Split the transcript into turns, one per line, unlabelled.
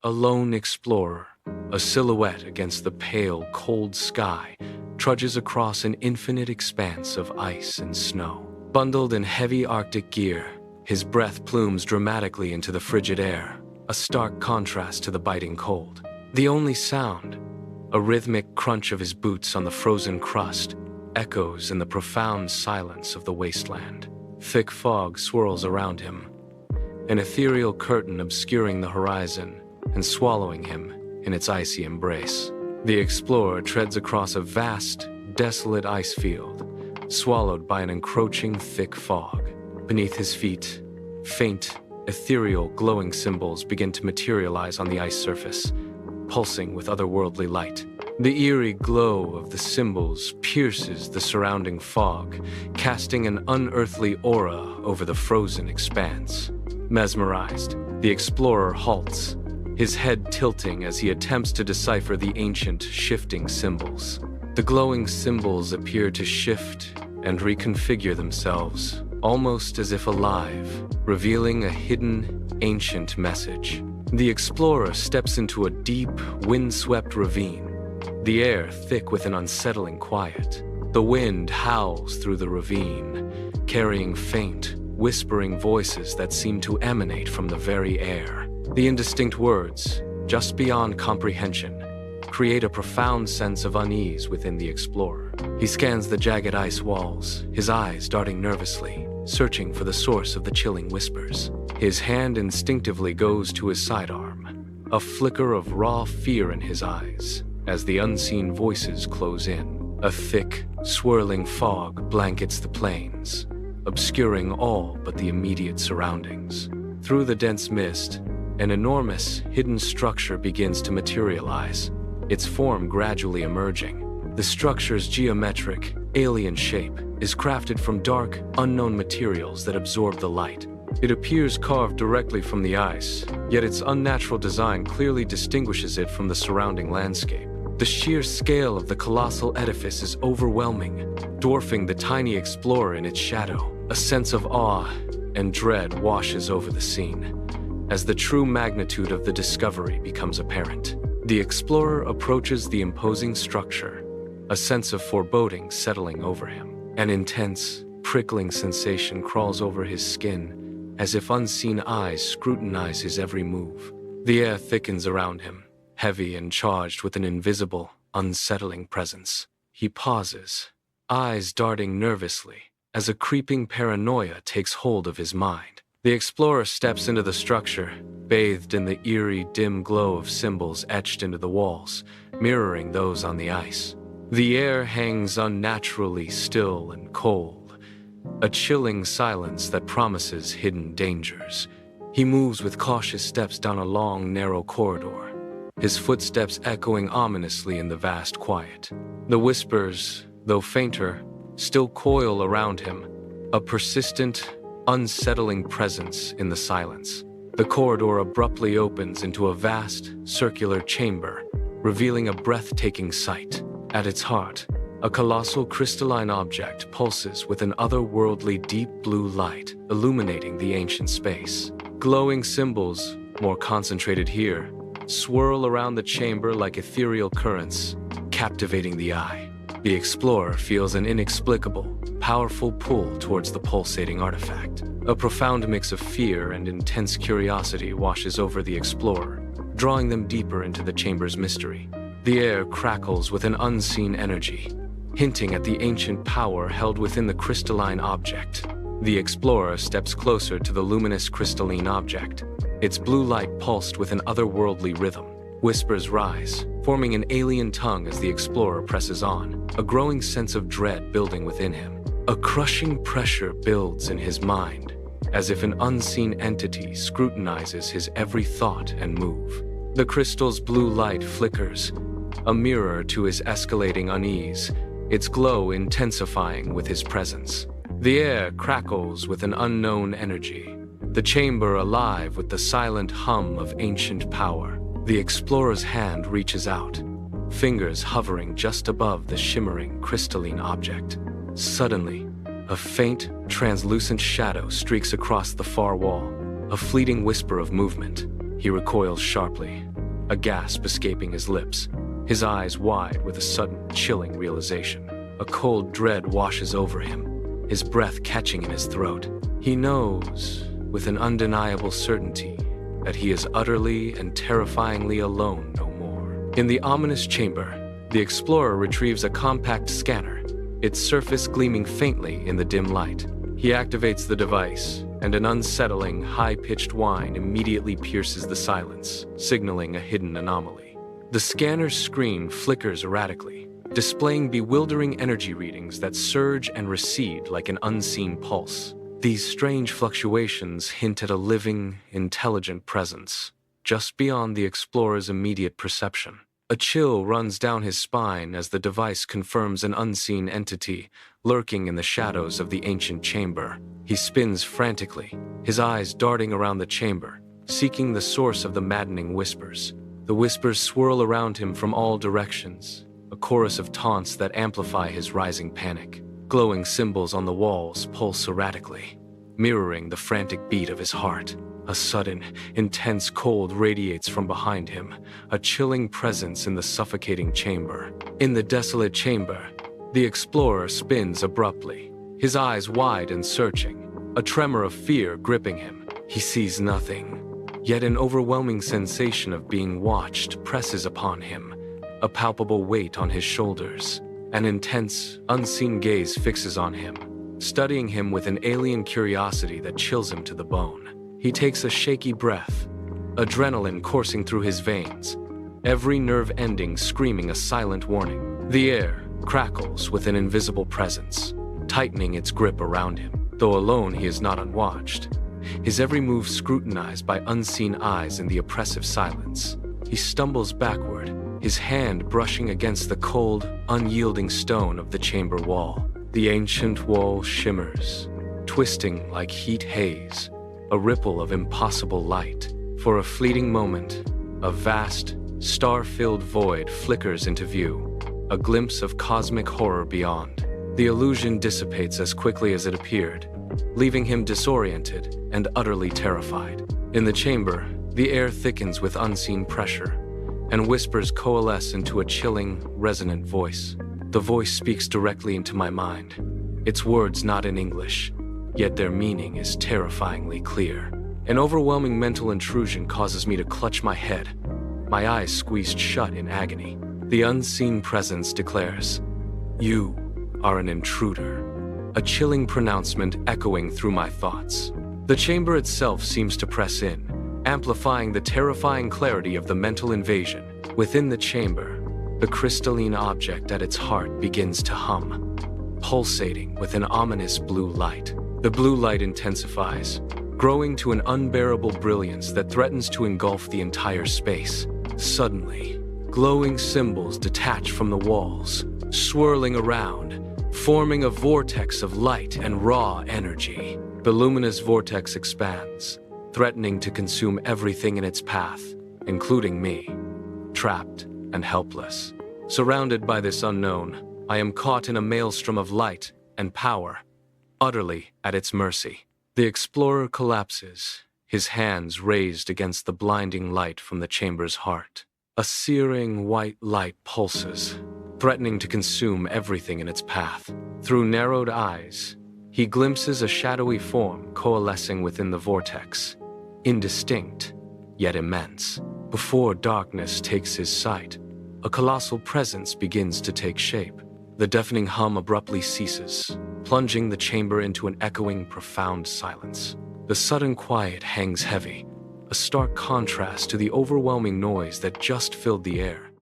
A lone explorer, a silhouette against the pale, cold sky, trudges across an infinite expanse of ice and snow. Bundled in heavy Arctic gear, his breath plumes dramatically into the frigid air, a stark contrast to the biting cold. The only sound, a rhythmic crunch of his boots on the frozen crust, echoes in the profound silence of the wasteland. Thick fog swirls around him, an ethereal curtain obscuring the horizon and swallowing him in its icy embrace. The explorer treads across a vast, desolate ice field, swallowed by an encroaching thick fog. Beneath his feet, faint, ethereal, glowing symbols begin to materialize on the ice surface, pulsing with otherworldly light. The eerie glow of the symbols pierces the surrounding fog, casting an unearthly aura over the frozen expanse. Mesmerized, the explorer halts, his head tilting as he attempts to decipher the ancient, shifting symbols. The glowing symbols appear to shift and reconfigure themselves, almost as if alive, revealing a hidden, ancient message. The explorer steps into a deep, windswept ravine, the air thick with an unsettling quiet. The wind howls through the ravine, carrying faint, whispering voices that seem to emanate from the very air. The indistinct words, just beyond comprehension, create a profound sense of unease within the explorer. He scans the jagged ice walls, his eyes darting nervously, searching for the source of the chilling whispers. His hand instinctively goes to his sidearm, a flicker of raw fear in his eyes as the unseen voices close in. A thick, swirling fog blankets the plains, obscuring all but the immediate surroundings. Through the dense mist, an enormous, hidden structure begins to materialize, its form gradually emerging. The structure's geometric, alien shape is crafted from dark, unknown materials that absorb the light. It appears carved directly from the ice, yet its unnatural design clearly distinguishes it from the surrounding landscape. The sheer scale of the colossal edifice is overwhelming, dwarfing the tiny explorer in its shadow. A sense of awe and dread washes over the scene as the true magnitude of the discovery becomes apparent. The explorer approaches the imposing structure, a sense of foreboding settling over him. An intense, prickling sensation crawls over his skin, as if unseen eyes scrutinize his every move. The air thickens around him, heavy and charged with an invisible, unsettling presence. He pauses, eyes darting nervously, as a creeping paranoia takes hold of his mind. The explorer steps into the structure, bathed in the eerie, dim glow of symbols etched into the walls, mirroring those on the ice. The air hangs unnaturally still and cold, a chilling silence that promises hidden dangers. He moves with cautious steps down a long, narrow corridor, his footsteps echoing ominously in the vast quiet. The whispers, though fainter, still coil around him, a persistent, unsettling presence in the silence. The corridor abruptly opens into a vast, circular chamber, revealing a breathtaking sight. At its heart, a colossal crystalline object pulses with an otherworldly deep blue light, illuminating the ancient space. Glowing symbols, more concentrated here, swirl around the chamber like ethereal currents, captivating the eye. The explorer feels an inexplicable, powerful pull towards the pulsating artifact. A profound mix of fear and intense curiosity washes over the explorer, drawing them deeper into the chamber's mystery. The air crackles with an unseen energy, hinting at the ancient power held within the crystalline object. The explorer steps closer to the luminous crystalline object, its blue light pulsed with an otherworldly rhythm. Whispers rise, forming an alien tongue as the explorer presses on, a growing sense of dread building within him. A crushing pressure builds in his mind, as if an unseen entity scrutinizes his every thought and move. The crystal's blue light flickers, a mirror to his escalating unease, its glow intensifying with his presence. The air crackles with an unknown energy, the chamber alive with the silent hum of ancient power. The explorer's hand reaches out, fingers hovering just above the shimmering crystalline object. Suddenly, a faint, translucent shadow streaks across the far wall, a fleeting whisper of movement. He recoils sharply, a gasp escaping his lips, his eyes wide with a sudden, chilling realization. A cold dread washes over him, his breath catching in his throat. He knows, with an undeniable certainty, that he is utterly and terrifyingly alone no more. In the ominous chamber, the explorer retrieves a compact scanner, its surface gleaming faintly in the dim light. He activates the device, and an unsettling, high-pitched whine immediately pierces the silence, signaling a hidden anomaly. The scanner's screen flickers erratically, displaying bewildering energy readings that surge and recede like an unseen pulse. These strange fluctuations hint at a living, intelligent presence, just beyond the explorer's immediate perception. A chill runs down his spine as the device confirms an unseen entity lurking in the shadows of the ancient chamber. He spins frantically, his eyes darting around the chamber, seeking the source of the maddening whispers. The whispers swirl around him from all directions, a chorus of taunts that amplify his rising panic. Glowing symbols on the walls pulse erratically, mirroring the frantic beat of his heart. A sudden, intense cold radiates from behind him, a chilling presence in the suffocating chamber. In the desolate chamber, the explorer spins abruptly, his eyes wide and searching, a tremor of fear gripping him. He sees nothing, yet an overwhelming sensation of being watched presses upon him, a palpable weight on his shoulders. An intense, unseen gaze fixes on him, studying him with an alien curiosity that chills him to the bone. He takes a shaky breath, adrenaline coursing through his veins, every nerve ending screaming a silent warning. The air crackles with an invisible presence, tightening its grip around him. Though alone, he is not unwatched, his every move scrutinized by unseen eyes in the oppressive silence. He stumbles backward, his hand brushing against the cold, unyielding stone of the chamber wall. The ancient wall shimmers, twisting like heat haze, a ripple of impossible light. For a fleeting moment, a vast, star-filled void flickers into view, a glimpse of cosmic horror beyond. The illusion dissipates as quickly as it appeared, leaving him disoriented and utterly terrified. In the chamber, the air thickens with unseen pressure, and whispers coalesce into a chilling, resonant voice. The voice speaks directly into my mind, its words not in English, yet their meaning is terrifyingly clear. An overwhelming mental intrusion causes me to clutch my head, my eyes squeezed shut in agony. The unseen presence declares, "You are an intruder," a chilling pronouncement echoing through my thoughts. The chamber itself seems to press in, amplifying the terrifying clarity of the mental invasion. Within the chamber, the crystalline object at its heart begins to hum, pulsating with an ominous blue light. The blue light intensifies, growing to an unbearable brilliance that threatens to engulf the entire space. Suddenly, glowing symbols detach from the walls, swirling around, forming a vortex of light and raw energy. The luminous vortex expands, threatening to consume everything in its path, including me. Trapped and helpless, surrounded by this unknown, I am caught in a maelstrom of light and power, utterly at its mercy. The explorer collapses, his hands raised against the blinding light from the chamber's heart. A searing white light pulses, threatening to consume everything in its path. Through narrowed eyes, he glimpses a shadowy form coalescing within the vortex, indistinct, yet immense. Before darkness takes his sight, a colossal presence begins to take shape. The deafening hum abruptly ceases, plunging the chamber into an echoing, profound silence. The sudden quiet hangs heavy, a stark contrast to the overwhelming noise that just filled the air.